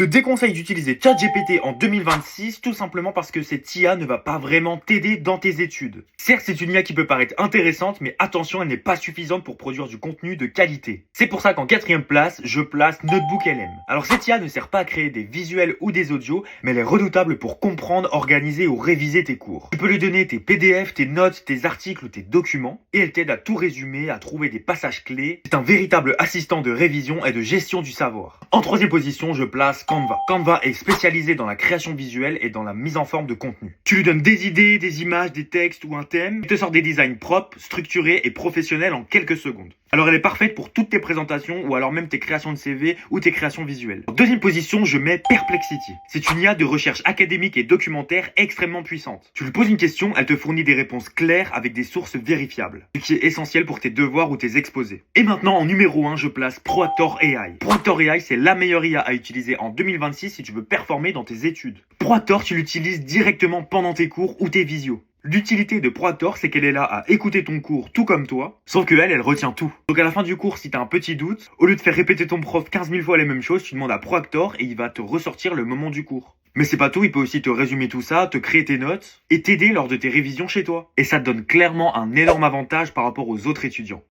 Je te déconseille d'utiliser ChatGPT en 2026 tout simplement parce que cette IA ne va pas vraiment t'aider dans tes études. Certes, c'est une IA qui peut paraître intéressante, mais attention, elle n'est pas suffisante pour produire du contenu de qualité. C'est pour ça qu'en quatrième place, je place Notebook LM. Alors cette IA ne sert pas à créer des visuels ou des audios, mais elle est redoutable pour comprendre, organiser ou réviser tes cours. Tu peux lui donner tes PDF, tes notes, tes articles ou tes documents, et elle t'aide à tout résumer, à trouver des passages clés. C'est un véritable assistant de révision et de gestion du savoir. En troisième position, je place Canva. Canva est spécialisé dans la création visuelle et dans la mise en forme de contenu. Tu lui donnes des idées, des images, des textes ou un thème, il te sort des designs propres, structurés et professionnels en quelques secondes. Alors elle est parfaite pour toutes tes présentations ou alors même tes créations de CV ou tes créations visuelles. En deuxième position, je mets Perplexity. C'est une IA de recherche académique et documentaire extrêmement puissante. Tu lui poses une question, elle te fournit des réponses claires avec des sources vérifiables, ce qui est essentiel pour tes devoirs ou tes exposés. Et maintenant en numéro 1, je place Proactor AI. Proactor AI, c'est la meilleure IA à utiliser en 2026 si tu veux performer dans tes études. Proactor, tu l'utilises directement pendant tes cours ou tes visios. L'utilité de Proactor, c'est qu'elle est là à écouter ton cours tout comme toi, sauf que elle retient tout. Donc à la fin du cours, si t'as un petit doute, au lieu de faire répéter ton prof 15 000 fois les mêmes choses, tu demandes à Proactor et il va te ressortir le moment du cours. Mais c'est pas tout, il peut aussi te résumer tout ça, te créer tes notes et t'aider lors de tes révisions chez toi. Et ça te donne clairement un énorme avantage par rapport aux autres étudiants.